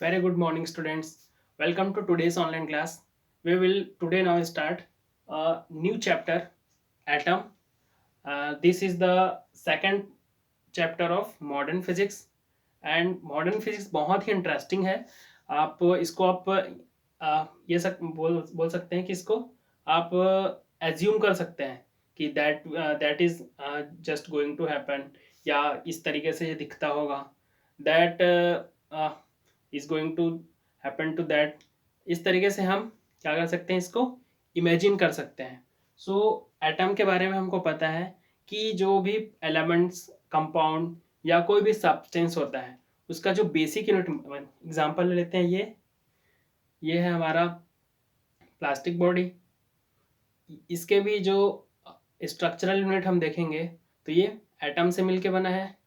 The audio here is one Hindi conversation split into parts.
Very good morning, students. Welcome to today's online class. We will today now start a new chapter, Atom. This is the second chapter of modern physics and modern physics बहुत ही इंटरेस्टिंग है. आप इसको आप ये बोल सकते हैं कि इसको आप एज्यूम कर सकते हैं कि that is just going to happen, या इस तरीके से ये दिखता होगा. That is going to happen to that. इस तरीके से हम क्या कर सकते हैं, इसको इमेजिन कर सकते हैं. सो एटम के बारे में हमको पता है कि जो भी एलिमेंट्स, कंपाउंड या कोई भी सब्सटेंस होता है, उसका जो बेसिक यूनिट, एग्जांपल ले लेते हैं. ये है हमारा प्लास्टिक बॉडी. इसके भी जो स्ट्रक्चरल यूनिट हम देखेंगे तो ये एटम से मिलके बना है.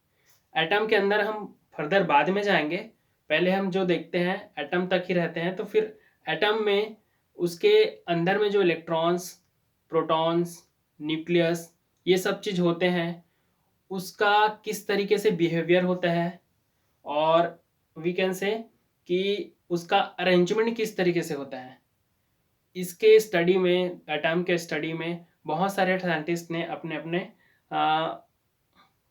एटम के अंदर हम फर्दर बाद में जाएंगे. पहले हम जो देखते हैं एटम तक ही रहते हैं. तो फिर एटम में उसके अंदर में जो इलेक्ट्रॉन्स, प्रोटॉन्स, न्यूक्लियस, ये सब चीज़ होते हैं, उसका किस तरीके से बिहेवियर होता है, और वी कैन से कि उसका अरेंजमेंट किस तरीके से होता है. इसके स्टडी में, एटम के स्टडी में बहुत सारे साइंटिस्ट ने अपने अपने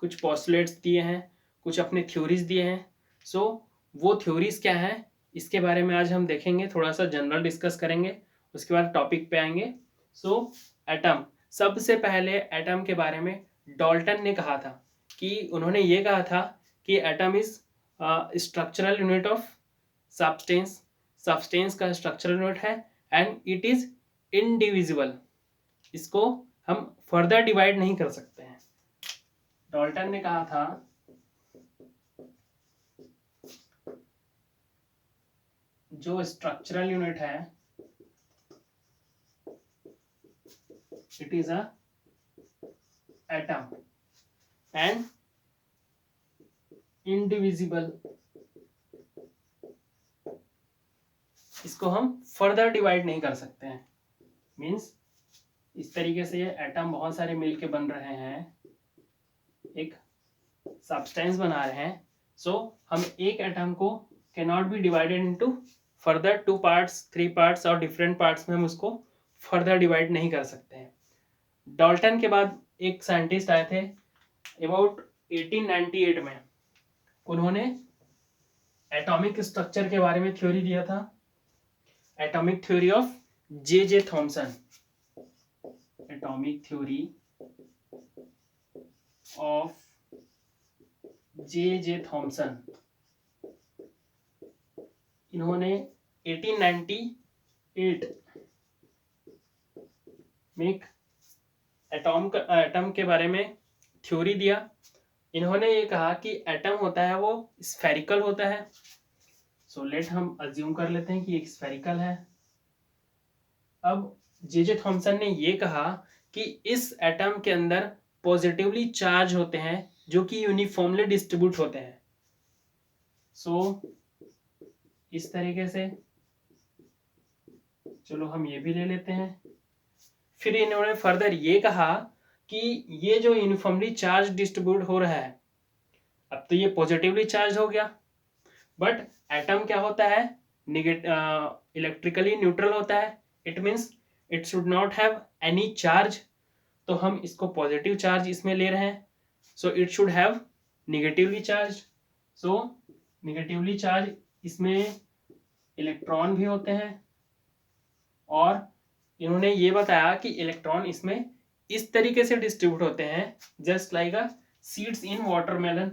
कुछ पोस्टुलेट्स दिए हैं, कुछ अपने थ्योरीज दिए हैं. सो वो थ्योरीज क्या हैं, इसके बारे में आज हम देखेंगे. थोड़ा सा जनरल डिस्कस करेंगे, उसके बाद टॉपिक पे आएंगे. सो एटम, सबसे पहले एटम के बारे में डाल्टन ने कहा था कि उन्होंने ये कहा था कि atom is structural unit of substance. Substance का स्ट्रक्चरल यूनिट है एंड इट इज इनडिविजिबल. इसको हम फर्दर डिवाइड नहीं कर सकते हैं. डाल्टन ने कहा था जो स्ट्रक्चरल यूनिट है, it is a atom and indivisible. इसको हम फर्दर डिवाइड नहीं कर सकते हैं. मीन्स इस तरीके से ये एटम बहुत सारे मिलके बन रहे हैं, एक सब्सटेंस बना रहे हैं. सो हम एक एटम को can not be divided into further 2 parts, 3 parts और डिफरेंट पार्ट्स में हम उसको फर्दर डिवाइड नहीं कर सकते हैं. डाल्टन के बाद एक साइंटिस्ट आए थे अबाउट 1898 में. उन्होंने एटॉमिक स्ट्रक्चर के बारे में थ्योरी दिया था, atomic theory of J Thomson. Atomic theory of J Thompson. इन्होंने 1898 में एक एटम के बारे में थ्योरी दिया. इन्होंने ये कहा कि एटम होता है वो स्फेरिकल होता है. सो लेट हम अज्यूम कर लेते हैं कि एक स्फेरिकल है. अब जे थॉमसन ने ये कहा कि इस एटम के अंदर पॉजिटिवली चार्ज होते हैं जो कि यूनिफॉर्मली डिस्ट्रीब्यूट होते हैं. सो इस तरीके से चलो हम ये भी ले लेते हैं. फिर इन्होंने फर्दर ये कहा कि ये जो यूनिफॉर्मली चार्ज डिस्ट्रीब्यूट हो रहा है, अब तो ये पॉजिटिवली चार्ज हो गया, बट एटम क्या होता है, इलेक्ट्रिकली न्यूट्रल होता है. It means it should not have any charge. तो हम इसको पॉजिटिव चार्ज इसमें ले रहे हैं. So it should have negatively charge. So negatively charge इसमें इलेक्ट्रॉन भी होते हैं. और इन्होंने ये बताया कि इलेक्ट्रॉन इसमें इस तरीके से डिस्ट्रीब्यूट होते हैं, just like a seeds in watermelon.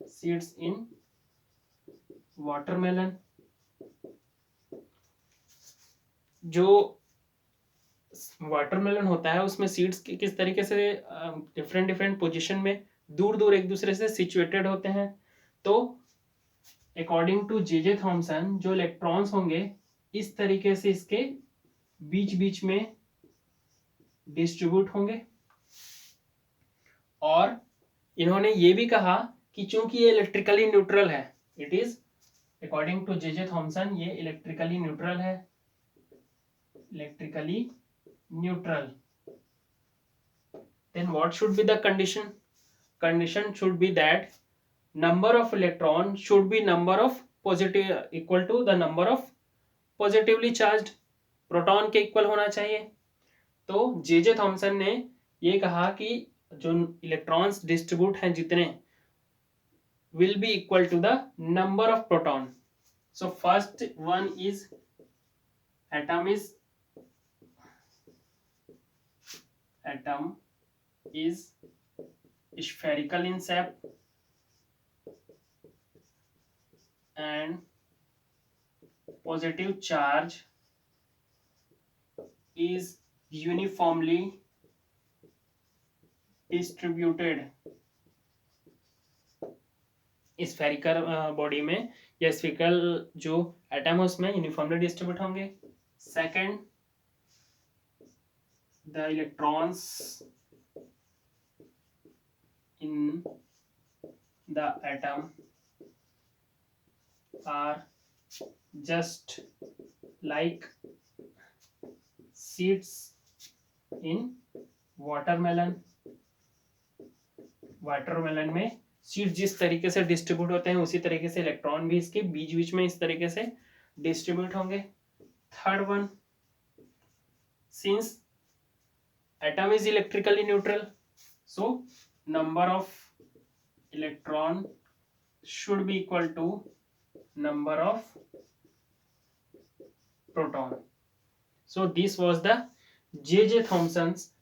Seeds in watermelon. जो वाटरमेलन होता है उसमें सीड्स किस तरीके से डिफरेंट डिफरेंट पोजीशन में दूर दूर एक दूसरे से सिचुएटेड होते हैं. तो अकॉर्डिंग टू जे थॉमसन जो इलेक्ट्रॉन्स होंगे इस तरीके से इसके बीच बीच में डिस्ट्रीब्यूट होंगे. और इन्होंने ये भी कहा कि चूंकि ये इलेक्ट्रिकली न्यूट्रल है, it is according to J Thomson ये इलेक्ट्रिकली न्यूट्रल है. Electrically neutral. then what should be the condition should be that number of electron should be number of positive equal to the number of positively charged proton के इक्वल होना चाहिए। तो जे थॉमसन ने ये कहा कि जो इलेक्ट्रॉन्स डिस्ट्रीब्यूट हैं जितने will be equal to the number of proton. So first one is atom is spherical in shape and positive charge is uniformly distributed। Spherical body में या स्फेरिकल जो एटम है उसमें यूनिफॉर्मली डिस्ट्रीब्यूट होंगे। Second, the electrons in the atom are just like seeds in watermelon. Watermelon में सीड जिस तरीके से डिस्ट्रीब्यूट होते हैं उसी तरीके से इलेक्ट्रॉन भी इसके बीच बीच में इस तरीके से डिस्ट्रीब्यूट होंगे। Third one, since atom is electrically neutral so number of electron should be equal to number of proton. So this was the J Thomson's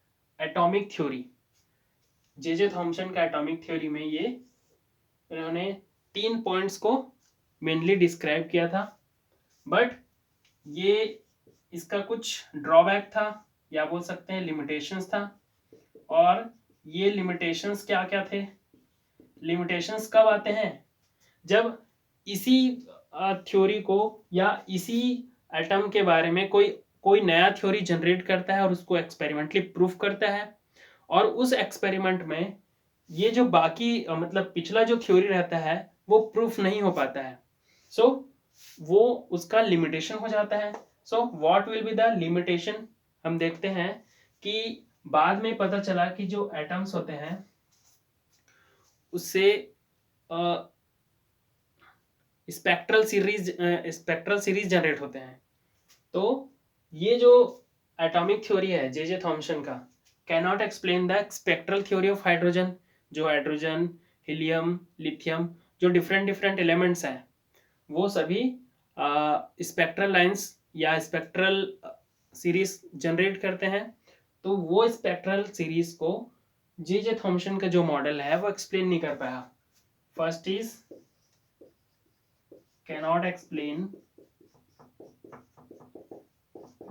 atomic theory. J Thomson का एटॉमिक थ्योरी में ये इन्होंने 3 पॉइंट्स को मेनली डिस्क्राइब किया था, बट ये इसका कुछ ड्रॉबैक था या बोल सकते हैं लिमिटेशंस था। और ये लिमिटेशंस क्या क्या थे? लिमिटेशंस कब आते हैं? जब इसी थ्योरी को या इसी एटम के बारे में कोई नया थ्योरी जनरेट करता है और उसको एक्सपेरिमेंटली प्रूफ करता है, और उस एक्सपेरिमेंट में ये जो बाकी मतलब पिछला जो थ्योरी रहता है वो प्रूफ नहीं हो पाता है। सो वो उसका लिमिटेशन हो जाता है। So what will be the limitation? हम देखते हैं कि बाद में पता चला कि जो एटम्स होते हैं उससे स्पेक्ट्रल सीरीज जनरेट होते हैं। तो ये जो एटॉमिक थ्योरी है जे थॉमसन का cannot explain the spectral theory of hydrogen. जो हाइड्रोजन, हीलियम, लिथियम, जो डिफरेंट डिफरेंट एलिमेंट्स हैं वो सभी स्पेक्ट्रल लाइंस या स्पेक्ट्रल सीरीज जनरेट करते हैं। तो वो स्पेक्ट्रल सीरीज को जे थॉमसन का जो मॉडल है वो एक्सप्लेन नहीं कर पाया। First is cannot explain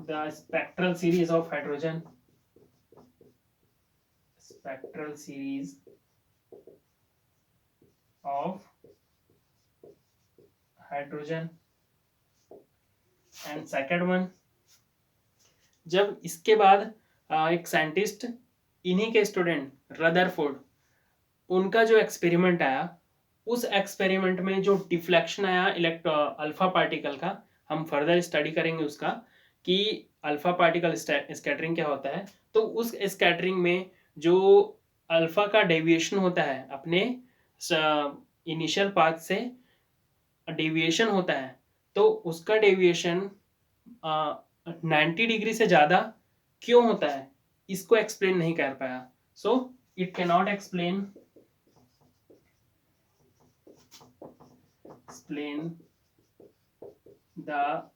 the spectral series of hydrogen. Spectral series of hydrogen and second one, जब इसके बाद एक साइंटिस्ट, इन्हीं के स्टूडेंट रदरफोर्ड, उनका जो एक्सपेरिमेंट आया उस एक्सपेरिमेंट में जो डिफ्लेक्शन आया अल्फा पार्टिकल का, हम फर्दर स्टडी करेंगे उसका कि अल्फा पार्टिकल स्कैटरिंग क्या होता है। तो उस स्कैटरिंग में जो अल्फा का डेविएशन होता है अपने इनिशियल पाथ से डेविएशन होता है, तो उसका डेविएशन 90 डिग्री से ज़्यादा क्यों होता है इसको एक्सप्लेन नहीं कर पाया। So it can not explain the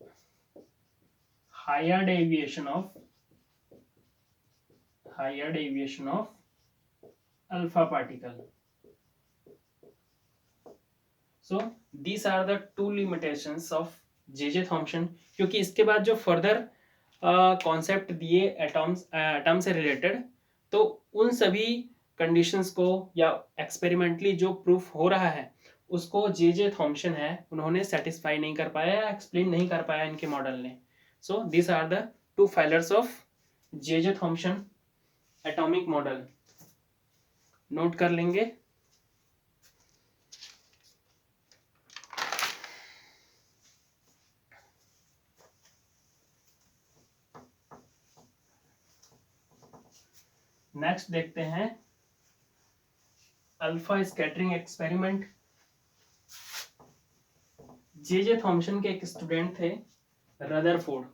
higher deviation of alpha particle. So these are the 2 limitations of J Thomson. क्योंकि इसके बाद जो फर्दर कॉन्सेप्ट दिए एटम से रिलेटेड, तो उन सभी कंडीशंस को या एक्सपेरिमेंटली जो प्रूफ हो रहा है उसको जे थॉमसन है उन्होंने सेटिस्फाई नहीं कर पाया या एक्सप्लेन नहीं कर पाया इनके मॉडल ने। So this are the 2 failures of J Thomson atomic model. Note कर लेंगे। नेक्स्ट देखते हैं alpha scattering experiment. J Thomson के एक स्टूडेंट थे रदरफोर्ड,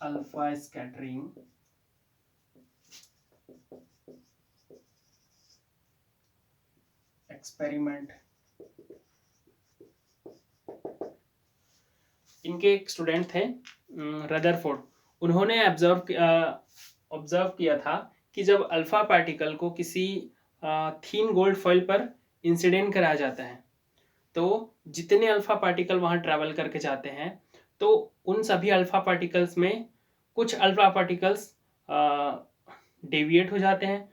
अल्फा स्कैटरिंग एक्सपेरिमेंट, इनके एक स्टूडेंट थे रदरफोर्ड। उन्होंने ऑब्जर्व किया था कि जब अल्फा पार्टिकल को किसी थीन गोल्ड फॉइल पर इंसिडेंट कराया जाता है तो जितने अल्फा पार्टिकल वहां ट्रैवल करके जाते हैं तो उन सभी अल्फा पार्टिकल्स में कुछ अल्फा पार्टिकल्स डेविएट हो जाते हैं,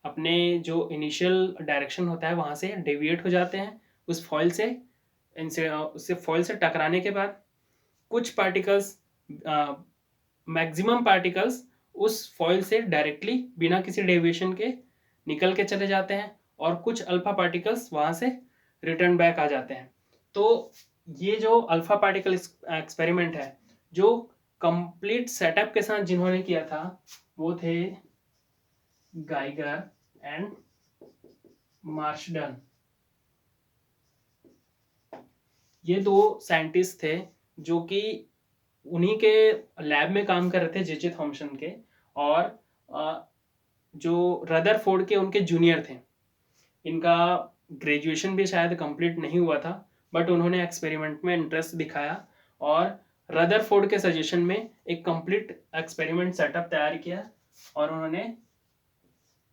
अपने जो इनिशियल डायरेक्शन होता है वहां से डेविएट हो जाते हैं उस फॉइल से, इनसे उससे फॉइल से टकराने के बाद कुछ पार्टिकल्स, मैक्सिमम पार्टिकल्स उस फॉइल से डायरेक्टली बिना किसी डेविएशन के निकल के चले जाते हैं और कुछ अल्फा पार्टिकल्स वहां से रिटर्न बैक आ जाते हैं। तो ये जो अल्फा पार्टिकल एक्सपेरिमेंट है जो कंप्लीट सेटअप के साथ जिन्होंने किया था वो थे गाइगर एंड मार्शडन। ये दो साइंटिस्ट थे जो कि उन्हीं के लैब में काम कर रहे थे, जे थॉमसन के, और जो रदरफोर्ड के उनके जूनियर थे। इनका ग्रेजुएशन भी शायद कंप्लीट नहीं हुआ था बट उन्होंने एक्सपेरिमेंट में इंटरेस्ट दिखाया और रदरफोर्ड के सजेशन में एक कंप्लीट एक्सपेरिमेंट सेटअप तैयार किया और उन्होंने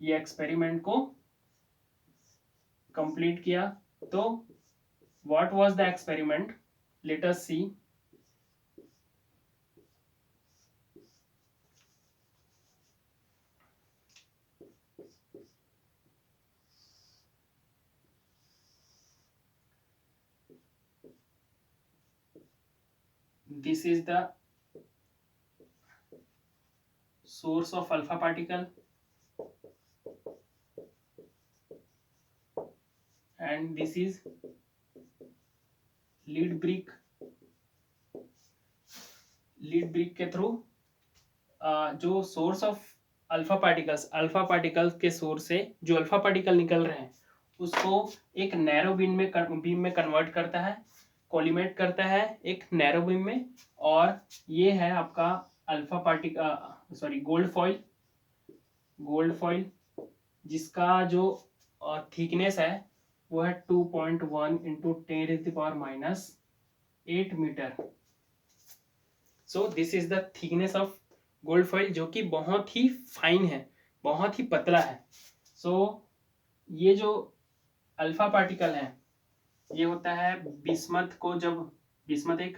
ये एक्सपेरिमेंट को कंप्लीट किया। तो what was the experiment, let us see. This is the source of alpha particle and this is lead brick. Lead brick के थ्रू जो सोर्स ऑफ अल्फा पार्टिकल्स के सोर्स से जो अल्फा पार्टिकल निकल रहे हैं उसको एक नैरो बीम में कन्वर्ट करता है, कोलिमेट करता है एक नैरो बीम में, और ये है आपका अल्फा पार्टिकल गोल्ड फॉइल जिसका जो थिकनेस है वो है 2.1 into 10⁻⁻8 metre. So this is the thickness of gold foil जो कि बहुत ही फाइन है, बहुत ही पतला है। सो ये जो अल्फा पार्टिकल है ये होता है बिस्मथ को, जब बिस्मथ एक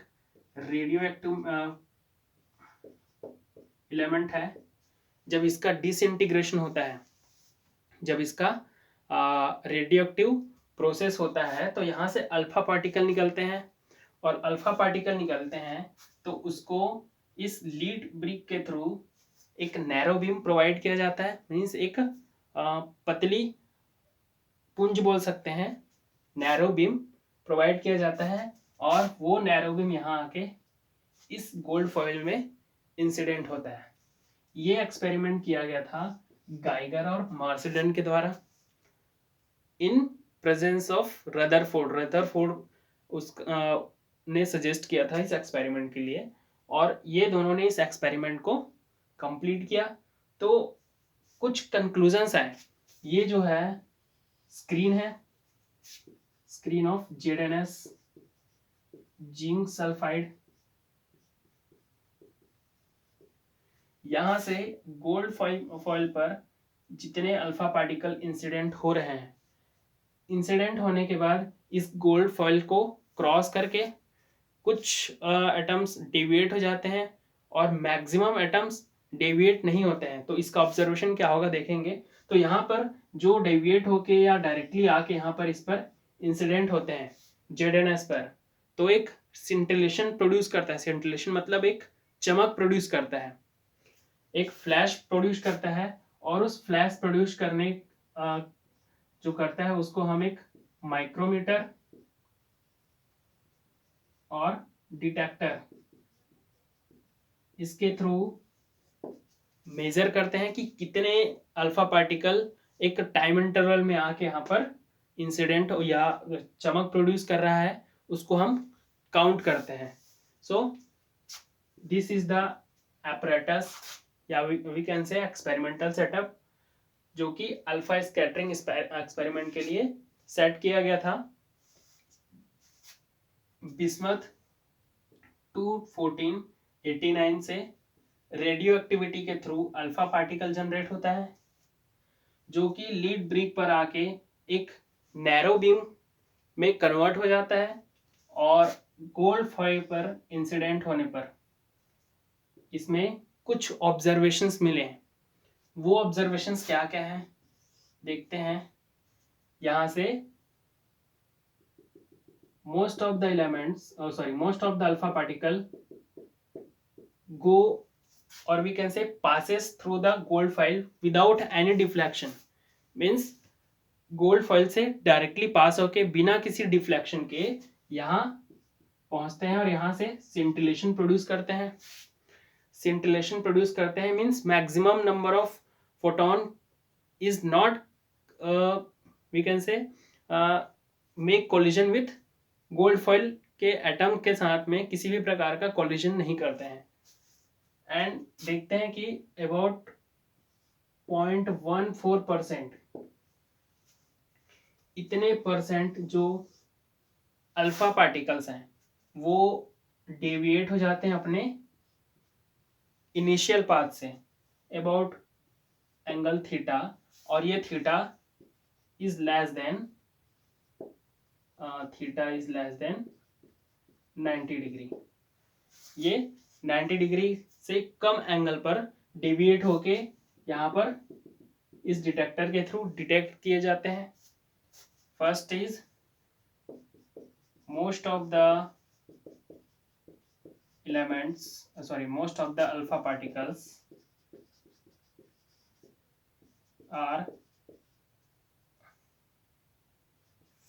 रेडियो एक्टिव एलिमेंट है, जब इसका डिसइंटीग्रेशन होता है, जब इसका रेडियो एक्टिव प्रोसेस होता है तो यहाँ से अल्फा पार्टिकल निकलते हैं और अल्फा पार्टिकल निकलते हैं तो उसको इस लीड ब्रिक के थ्रू एक नैरो बीम प्रोवाइड किया जाता है, मीन्स एक पतली पुंज बोल सकते हैं, नैरो बीम प्रोवाइड किया जाता है और वो नैरो बीम यहाँ आके इस गोल्ड फॉइल में इंसिडेंट होता है। ये एक्सपेरिमेंट किया गया था गाइगर और मार्सेल्डन के द्वारा इन प्रेजेंस ऑफ रदरफोर्ड उस ने सजेस्ट किया था इस एक्सपेरिमेंट के लिए और ये दोनों ने इस एक्सपेरिमेंट को कंप्लीट किया। तो कुछ कंक्लूजन्स आए, ये जो है स्क्रीन है, screen of ZnS zinc sulphide, यहां से गोल्ड फॉइल पर जितने अल्फा पार्टिकल इंसिडेंट हो रहे हैं, इंसिडेंट होने के बाद इस गोल्ड फॉइल को क्रॉस करके कुछ एटम्स डेविएट हो जाते हैं और मैक्सिमम एटम्स डेविएट नहीं होते हैं। तो इसका ऑब्जर्वेशन क्या होगा देखेंगे। तो यहाँ पर जो डेविएट होके या डायरेक्टली आके यहाँ पर इस पर इंसिडेंट होते हैं ZnS पर, तो एक सिंटिलेशन प्रोड्यूस करता है। सिंटिलेशन मतलब एक चमक प्रोड्यूस करता है, एक फ्लैश प्रोड्यूस करता है और उस फ्लैश प्रोड्यूस करने जो करता है उसको हम एक माइक्रोमीटर और डिटेक्टर इसके थ्रू मेजर करते हैं कि कितने अल्फा पार्टिकल एक टाइम इंटरवल में आके यहाँ पर इंसिडेंट या चमक प्रोड्यूस कर रहा है उसको हम काउंट करते हैं. So this is the apparatus या we can say experimental setup जो कि अल्फा स्कैटरिंग एक्सपेरिमेंट के लिए सेट किया गया था. बिस्मथ 21489 से रेडियो एक्टिविटी के थ्रू अल्फा पार्टिकल जनरेट होता है जो कि लीड ब्रिक पर आके एक नैरो बीम में कन्वर्ट हो जाता है और गोल्ड फॉइल पर इंसिडेंट होने पर इसमें कुछ ऑब्जर्वेशंस मिले हैं. वो ऑब्जर्वेशंस क्या क्या हैं देखते हैं. यहाँ से most of the elements most of the alpha particle go or we can say passes through the gold foil without any deflection. means gold foil से डायरेक्टली पास होके बिना किसी डिफ्लेक्शन के यहाँ पहुंचते हैं और यहाँ से सिंटिलेशन प्रोड्यूस करते हैं. सिंटिलेशन प्रोड्यूस करते हैं means maximum number of photon is not we can say make collision with gold foil के एटम के साथ में किसी भी प्रकार का कोलिजन नहीं करते हैं. एंड देखते हैं कि अबाउट 0.14% इतने परसेंट जो अल्फा पार्टिकल्स हैं वो डेविएट हो जाते हैं अपने initial path say about angle theta, और ये theta is less than 90 degree. ये 90 डिग्री से कम एंगल पर डेविएट होके यहाँ पर इस डिटेक्टर के थ्रू डिटेक्ट किए जाते हैं. First is most of the alpha particles are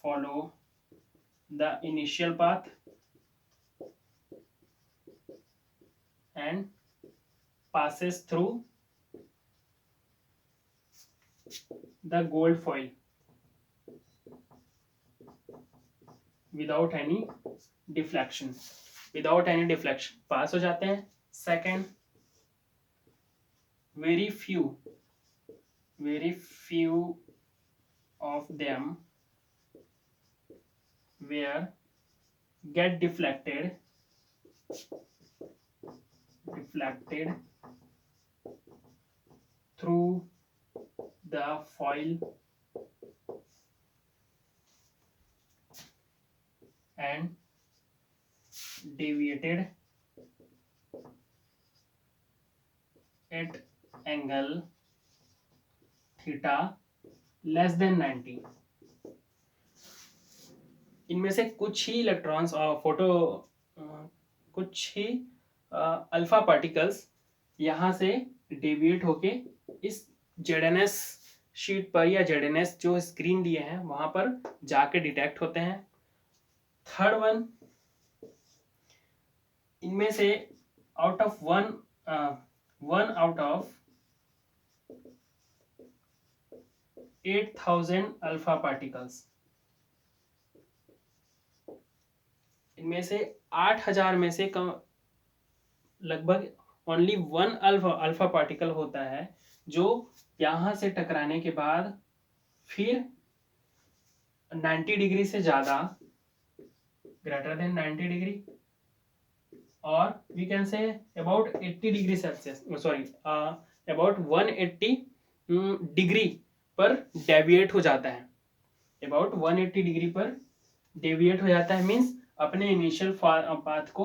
follow the initial path and passes through the gold foil without any deflection. पास हो जाते हैं. Second, very few of them were get deflected through the foil and deviated at angle theta less than 90. इनमें से कुछ ही इलेक्ट्रॉन्स कुछ ही अल्फा पार्टिकल्स यहाँ से डेविएट होके इस जेडएनएस शीट पर या जेडएनएस जो स्क्रीन दिए हैं वहां पर जाके डिटेक्ट होते हैं. थर्ड वन, इनमें से out of one out of 8000 alpha particles, इनमें से 8000 में से कम लगभग ओनली वन अल्फा पार्टिकल होता है जो यहां से टकराने के बाद फिर 90 डिग्री से ज्यादा ग्रेटर देन 90 डिग्री और we can say about 80 degree Celsius about 180 degree पर डेविएट हो जाता है. अबाउट 180 डिग्री पर डेविएट हो जाता है मीन्स अपने इनिशियल पाथ को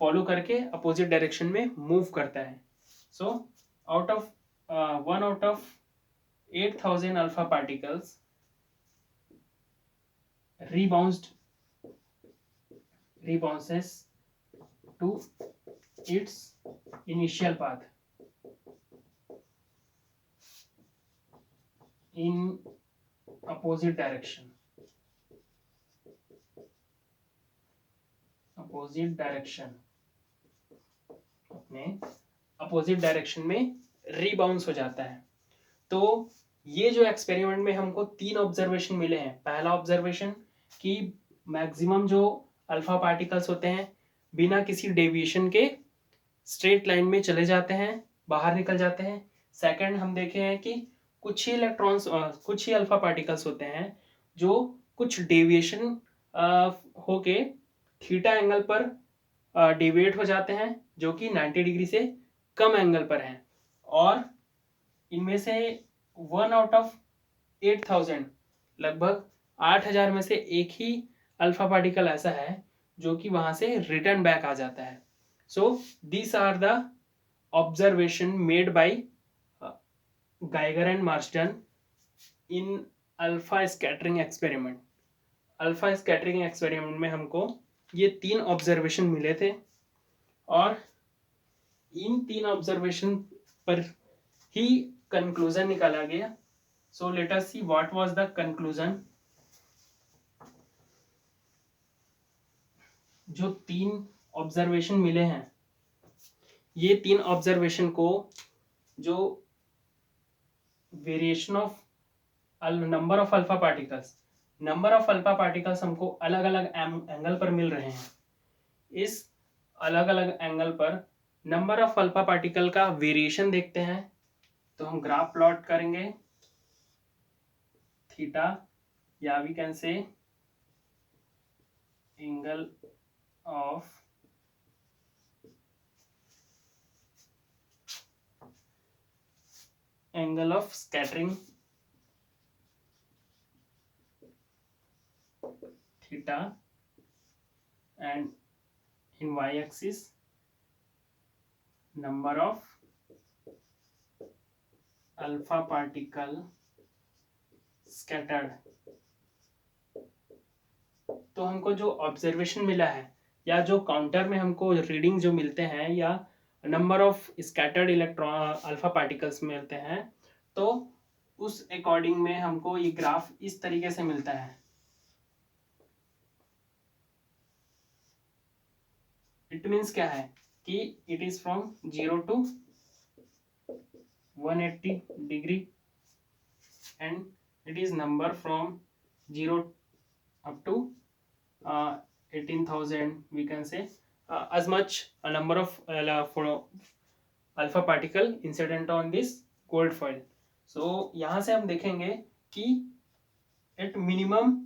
फॉलो करके अपोजिट डायरेक्शन में मूव करता है. So out of 8000 alpha particles rebounces to its initial path in opposite direction. अपने अपोजिट डायरेक्शन में रीबाउंस हो जाता है. तो ये जो एक्सपेरिमेंट में हमको 3 ऑब्जर्वेशन मिले हैं। पहला ऑब्जर्वेशन कि मैक्सिमम जो अल्फा पार्टिकल्स होते हैं बिना किसी डेविएशन के स्ट्रेट लाइन में चले जाते हैं, बाहर निकल जाते हैं। सेकंड हम देखे हैं कि कुछ ही इलेक्ट्रॉन्स कुछ ही अल्फा पार्टिकल्स होते हैं जो कुछ डेविएशन होके थीटा एंगल पर डेविएट हो जाते हैं, जो कि 90 डिग्री से कम एंगल पर हैं। और इनमें से 1 आउट ऑफ 8000, लगभग 8000 में से एक ही अल्फा पार्टिकल ऐसा है जो कि वहां से रिटर्न बैक आ जाता है। So these are the observation made by Geiger and Marsden in alpha scattering experiment. Alpha scattering experiment में हमको ये 3 ऑब्जर्वेशन मिले थे और इन 3 ऑब्जर्वेशन पर ही कंक्लूजन निकाला गया। So let us see what was the conclusion. जो 3 ऑब्जर्वेशन मिले हैं, ये 3 ऑब्जर्वेशन को जो variation of number of alpha particles हमको अलग अलग एंगल पर मिल रहे हैं। इस अलग अलग एंगल पर नंबर ऑफ अल्फा पार्टिकल का वेरिएशन देखते हैं। तो हम ग्राफ प्लॉट करेंगे थीटा, या we can say angle of scattering theta, and in y-axis number of alpha particle scattered। तो हमको जो ऑब्जर्वेशन मिला है या जो काउंटर में हमको रीडिंग जो मिलते हैं या number of scattered electron alpha particles मिलते हैं, तो उस अकॉर्डिंग में हमको ये ग्राफ इस तरीके से मिलता है। इट मीन्स क्या है कि it is from 0 to 180 degree and it is number from 0 up to 18,000, we can say as much a number of alpha particle incident on this gold foil। so यहाँ से हम देखेंगे कि at minimum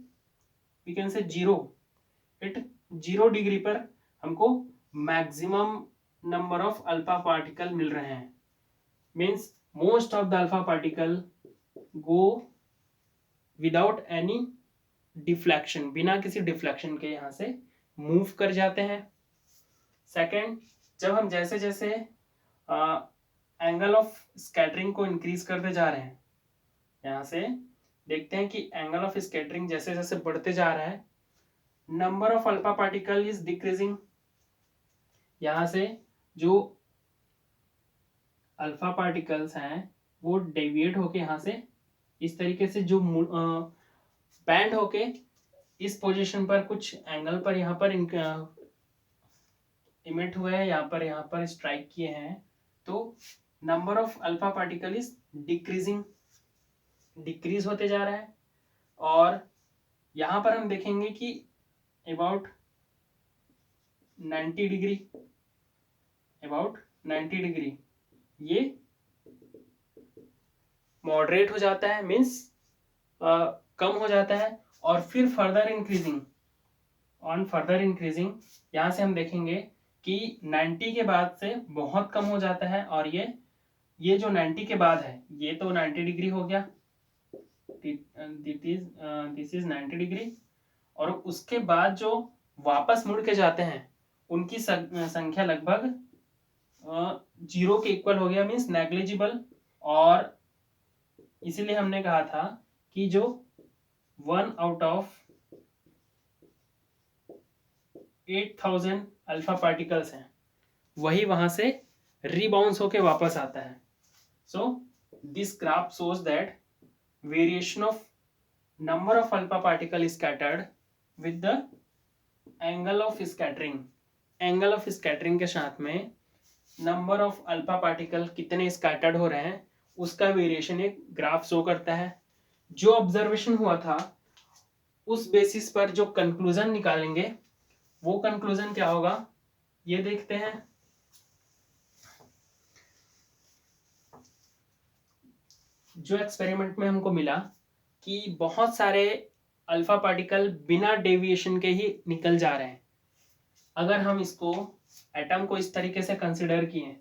we can say 0 degree पर हमको maximum number of alpha particle मिल रहे हैं। Means most of the alpha particle go without any deflection, बिना किसी डिफ्लेक्शन के यहाँ से मूव कर जाते हैं। सेकंड, जब हम जैसे जैसे एंगल ऑफ स्कैटरिंग को इंक्रीज करते जा रहे हैं, यहाँ से देखते हैं कि एंगल ऑफ स्कैटरिंग जैसे जैसे बढ़ते जा रहा है, number of alpha particle is decreasing. यहाँ से जो अल्फा पार्टिकल्स हैं वो डेविएट होके यहाँ से इस तरीके से जो बैंड होके इस पोजीशन पर कुछ एंगल पर यहाँ पर इमिट हुए हैं, यहाँ पर स्ट्राइक किए हैं। तो number of alpha particle is decrease होते जा रहा है। और यहाँ पर हम देखेंगे कि अबाउट 90 डिग्री ये मॉडरेट हो जाता है, मीन्स कम हो जाता है। और फिर फर्दर इंक्रीजिंग यहाँ से हम देखेंगे कि 90 के बाद से बहुत कम हो जाता है। और ये जो 90 के बाद है, ये तो 90 डिग्री हो गया, दिस इज 90 डिग्री। और उसके बाद जो वापस मुड़ के जाते हैं उनकी संख्या लगभग 0 के इक्वल हो गया, मीन्स नेग्लिजिबल। और इसीलिए हमने कहा था कि जो 1 आउट ऑफ 8000 अल्फा पार्टिकल्स हैं वही वहां से रीबाउंस होके वापस आता है। So this graph shows that variation of number of alpha particle scattered with the angle of scattering के साथ में नंबर ऑफ अल्फा पार्टिकल कितने स्कैटर्ड हो रहे हैं उसका वेरिएशन एक ग्राफ शो करता है। जो ऑब्जर्वेशन हुआ था उस बेसिस पर जो कंक्लूजन निकालेंगे वो कंक्लूजन क्या होगा ये देखते हैं। जो एक्सपेरिमेंट में हमको मिला कि बहुत सारे अल्फा पार्टिकल बिना डेविएशन के ही निकल जा रहे हैं। अगर हम इसको एटम को इस तरीके से कंसिडर किए,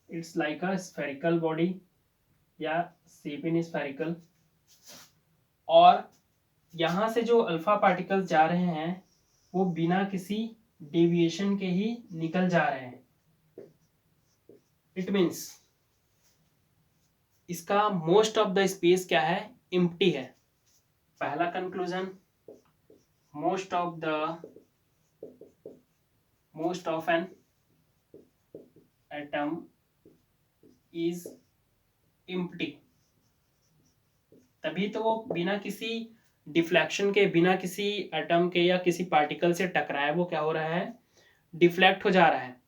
it's like a spherical body या शेप इन स्फेरिकल, और यहाँ से जो अल्फा पार्टिकल्स जा रहे हैं वो बिना किसी डेविएशन के ही निकल जा रहे हैं। इट मीन्स इसका मोस्ट ऑफ द स्पेस क्या है, एम्प्टी है। पहला conclusion, most of an atom is empty. तभी तो वो बिना किसी डिफ्लेक्शन के, बिना किसी एटम के या किसी पार्टिकल से टकराए वो क्या हो रहा है, डिफ्लेक्ट हो जा रहा है,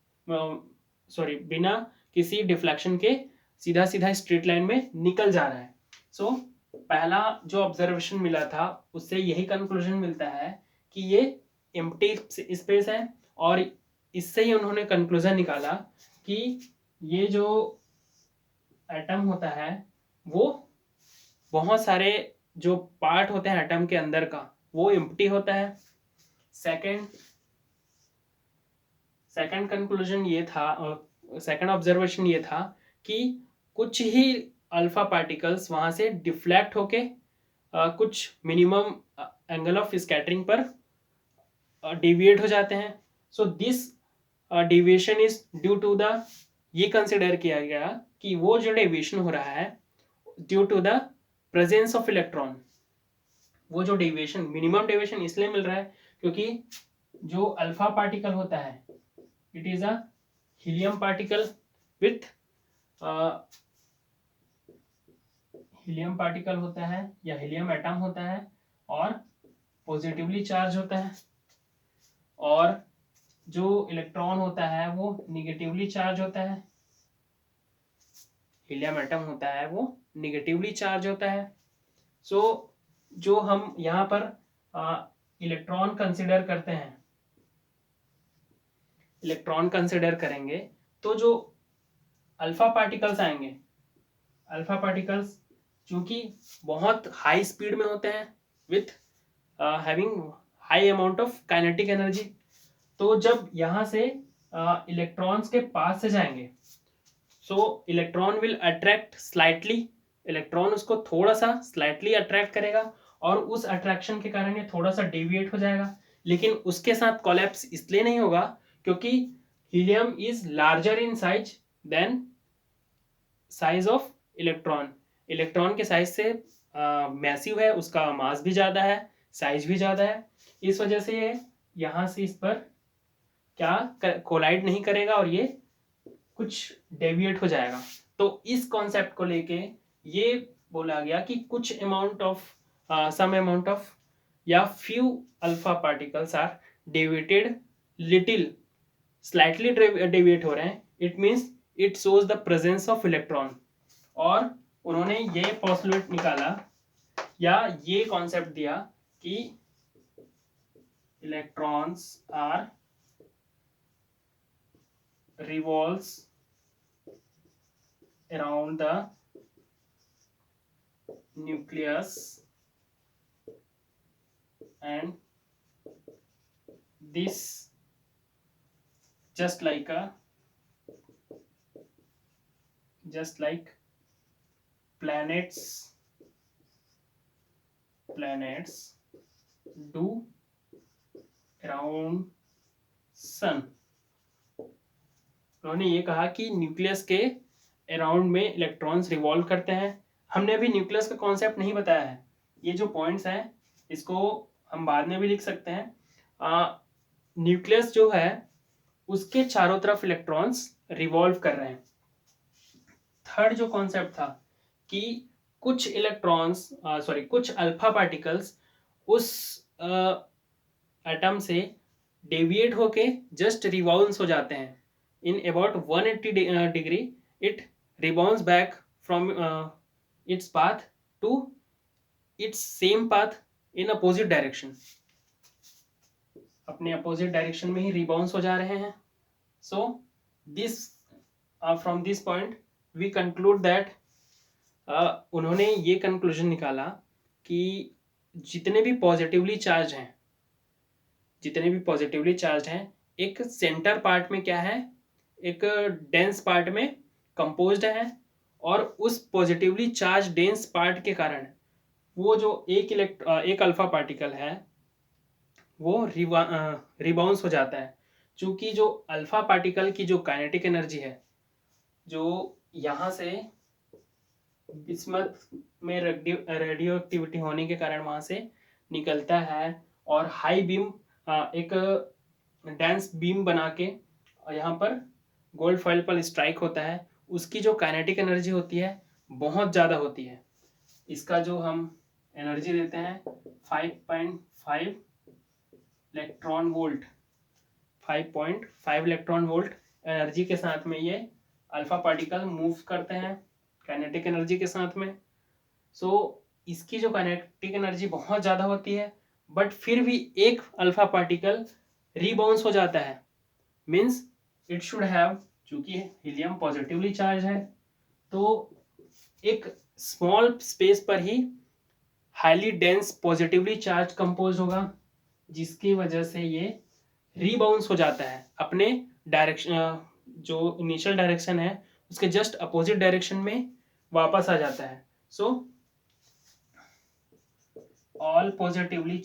सॉरी बिना किसी डिफ्लेक्शन के सीधा सीधा स्ट्रेट लाइन में निकल जा रहा है। सो पहला जो ऑब्जर्वेशन मिला था उससे यही कंक्लूजन मिलता है कि ये एम्प्टी स्पेस है, और इससे ही उन्होंने कंक्लूजन निकाला कि ये जो एटम होता है वो बहुत सारे जो पार्ट होते हैं एटम के अंदर का वो एम्प्टी होता है। सेकंड कंक्लूजन ये था, सेकंड ऑब्जर्वेशन ये था कि कुछ ही अल्फा पार्टिकल्स वहां से डिफ्लेक्ट होके कुछ मिनिमम एंगल ऑफ स्कैटरिंग पर डेविएट हो जाते हैं। So this deviation is due to the, ये कंसिडर किया गया कि वो जो डेविएशन हो रहा है due to the presence of electron. वो जो डेविएशन, मिनिमम डेविएशन इसलिए मिल रहा है क्योंकि जो अल्फा पार्टिकल होता है it is a helium particle with helium particle होता है या हीलियम एटम होता है और पॉजिटिवली चार्ज होता है, और जो इलेक्ट्रॉन होता है वो निगेटिवली चार्ज होता है। हीलियम एटम होता है वो निगेटिवली चार्ज होता है। सो जो हम यहाँ पर इलेक्ट्रॉन कंसिडर करते हैं, इलेक्ट्रॉन कंसिडर करेंगे तो जो अल्फा पार्टिकल्स आएंगे, अल्फा पार्टिकल्स चूंकि बहुत हाई स्पीड में होते हैं with having high amount of kinetic energy, तो जब यहाँ से इलेक्ट्रॉन्स के पास से जाएंगे सो electron will attract slightly, electron उसको थोड़ा सा स्लाइटली अट्रैक्ट करेगा और उस अट्रैक्शन के कारण ये थोड़ा सा डेविएट हो जाएगा, लेकिन उसके साथ कोलैप्स इसलिए नहीं होगा क्योंकि helium is larger in size than size of electron. Electron के साइज से मैसिव है, उसका मास भी ज़्यादा है, साइज भी ज़्यादा है, इस वजह से ये यहाँ से इस पर क्या कोलाइड नहीं करेगा और ये कुछ डेविएट हो जाएगा। तो इस कॉन्सेप्ट को लेके ये बोला गया कि कुछ amount of some amount of या few alpha particles are deviated little, slightly deviate हो रहे हैं, it means it shows the presence of electron. और उन्होंने ये पोस्टुलेट निकाला या ये कॉन्सेप्ट दिया कि electrons are revolves around the nucleus and this just like planets do around sun। उन्होंने ये कहा कि न्यूक्लियस के अराउंड में इलेक्ट्रॉन्स रिवॉल्व करते हैं। हमने अभी न्यूक्लियस का कॉन्सेप्ट नहीं बताया है, ये जो पॉइंट्स हैं इसको हम बाद में भी लिख सकते हैं। न्यूक्लियस जो है उसके चारों तरफ इलेक्ट्रॉन्स रिवॉल्व कर रहे हैं। थर्ड जो कॉन्सेप्ट था कि कुछ इलेक्ट्रॉन्स कुछ अल्फा पार्टिकल्स उस एटम से डेविएट होके जस्ट रिवॉल्व हो जाते हैं। In about 180 degree it rebounds back from its path to its same path in opposite direction. अपने अपोजिट डायरेक्शन में ही रिबाउंस हो जा रहे हैं. So this from this point we conclude that उन्होंने ये कंक्लूजन निकाला कि जितने भी पॉजिटिवली चार्ज हैं एक सेंटर पार्ट में क्या है, एक डेंस पार्ट में कंपोज्ड है, और उस पॉजिटिवली चार्ज डेंस पार्ट के कारण वो जो एक अल्फा पार्टिकल है वो रिबाउंस हो जाता है. क्योंकि जो अल्फा पार्टिकल की जो काइनेटिक एनर्जी है, जो यहाँ से बिस्मथ में रेडियो एक्टिविटी होने के कारण वहाँ से निकलता है और हाई बीम एक डेंस बीम बना के यहाँ पर गोल्ड फॉइल पर स्ट्राइक होता है. उसकी जो काइनेटिक एनर्जी होती है बहुत ज़्यादा होती है. इसका जो हम एनर्जी देते हैं 5.5 electron volt, 5.5 electron volt energy के साथ में ये अल्फा पार्टिकल मूव करते हैं काइनेटिक एनर्जी के साथ में. सो इसकी जो काइनेटिक एनर्जी बहुत ज़्यादा होती है, बट फिर भी एक अल्फा पार्टिकल रीबाउंस हो जाता है. मीन्स इट शुड हैव, चूंकि हीलियम पॉजिटिवली चार्ज है तो एक स्मॉल स्पेस पर ही highly dense positively charge compose होगा, जिसकी वजह से ये रीबाउंस हो जाता है अपने डायरेक्शन, जो इनिशियल डायरेक्शन है उसके जस्ट अपोजिट डायरेक्शन में वापस आ जाता है. So all positively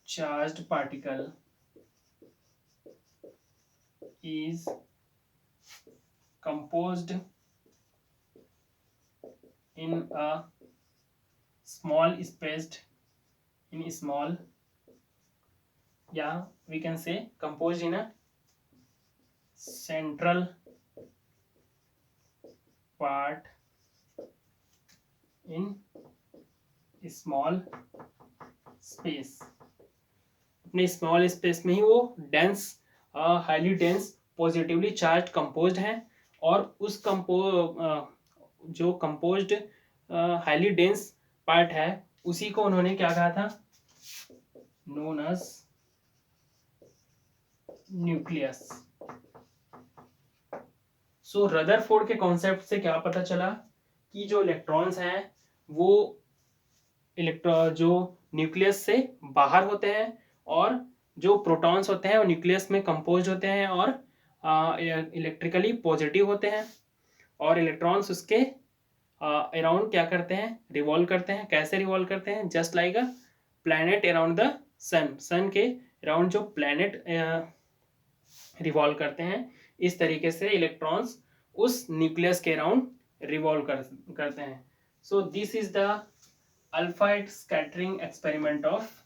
charged particle is composed in a small spaced in small, yeah, we can say composed in a central part in small space. अपने स्मॉल स्पेस में ही वो dense highly dense positively charge composed है, और उस जो कंपोज्ड हाईली डेंस पार्ट है उसी को उन्होंने क्या कहा था, नोन एज न्यूक्लियस. सो रदरफोर्ड के कॉन्सेप्ट से क्या पता चला कि जो इलेक्ट्रॉन्स हैं वो जो न्यूक्लियस से बाहर होते हैं, और जो प्रोटॉन्स होते हैं वो न्यूक्लियस में कंपोज होते हैं और इलेक्ट्रिकली पॉजिटिव होते हैं, और इलेक्ट्रॉन्स उसके अराउंड क्या करते हैं, रिवॉल्व करते हैं. कैसे रिवॉल्व करते हैं, just like a planet around the sun के अराउंड जो प्लैनेट रिवॉल्व करते हैं, इस तरीके से इलेक्ट्रॉन्स उस न्यूक्लियस के अराउंड रिवॉल्व करते हैं. So this is the alpha scattering experiment of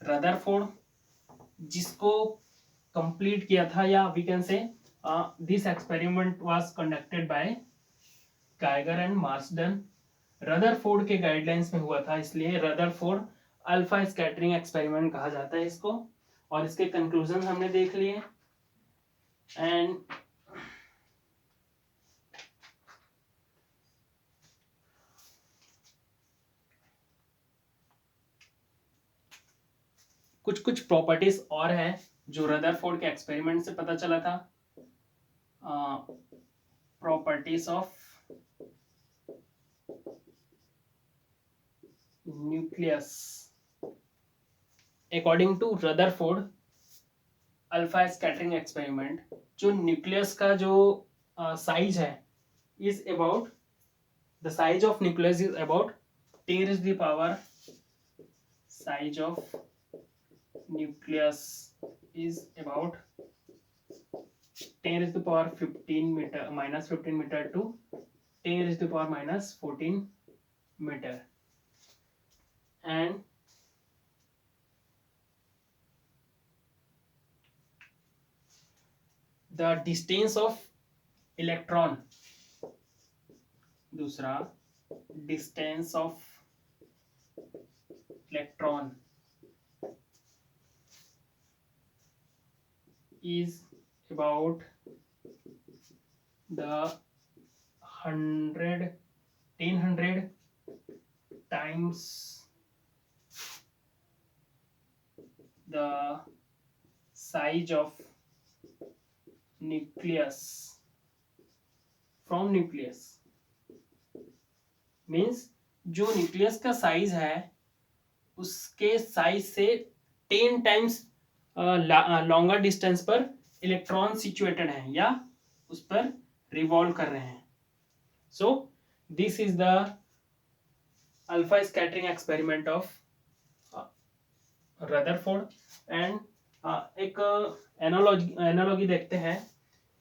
Rutherford, जिसको कंप्लीट किया था, या we can say this experiment was conducted by Geiger and Marsden. Rutherford के गाइडलाइंस में हुआ था, इसलिए रदरफोर्ड अल्फा स्कैटरिंग एक्सपेरिमेंट कहा जाता है इसको. और इसके कंक्लूजन हमने देख लिए. एंड कुछ प्रॉपर्टीज और हैं जो रदरफोर्ड के एक्सपेरिमेंट से पता चला था. Properties of nucleus. According to Rutherford alpha scattering experiment, जो न्यूक्लियस का जो साइज है is about, the size of nucleus is about 10 raised to the power, size of nucleus is about 10 raised to the power 15 meter minus 15 meter to 10 raised to the power minus 14 meter. And the distance of electron, दूसरा distance of electron is about the 100 times the size of nucleus from nucleus, means जो न्यूक्लियस का साइज है उसके साइज से 10 टाइम्स लॉन्गर डिस्टेंस पर इलेक्ट्रॉन सिचुएटेड हैं या उस पर रिवॉल्व कर रहे हैं. So this is the alpha scattering experiment of Rutherford. And एक एनालॉजी देखते हैं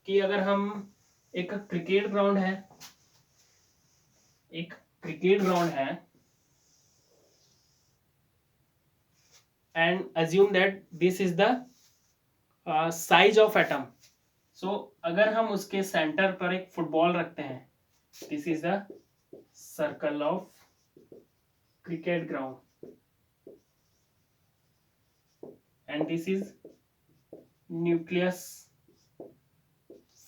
कि अगर हम एक क्रिकेट ग्राउंड है and assume that this is the size of atom. So अगर हम उसके सेंटर पर एक फुटबॉल रखते हैं, this is the circle of cricket ground and this is nucleus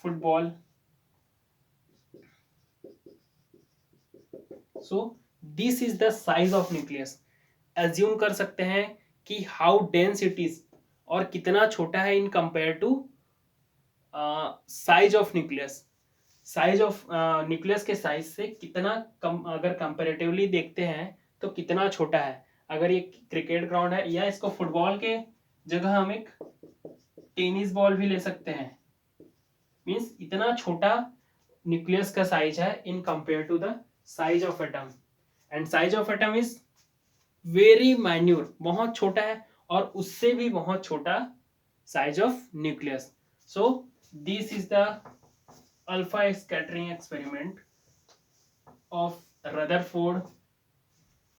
football. So this is the size of nucleus. assume कर सकते हैं कि हाउ डेंस इट इज और कितना छोटा है in compare to size of nucleus. Size of nucleus के साइज से कितना कम अगर कंपेरेटिवली देखते हैं तो कितना छोटा है. अगर ये क्रिकेट ग्राउंड है या इसको फुटबॉल के जगह हम एक टेनिस बॉल भी ले सकते हैं. मीन्स इतना छोटा न्यूक्लियस का साइज है in compare to the size of atom. And size of atom is very minute, बहुत छोटा है और उससे भी बहुत छोटा size of nucleus. So this is the alpha scattering experiment of Rutherford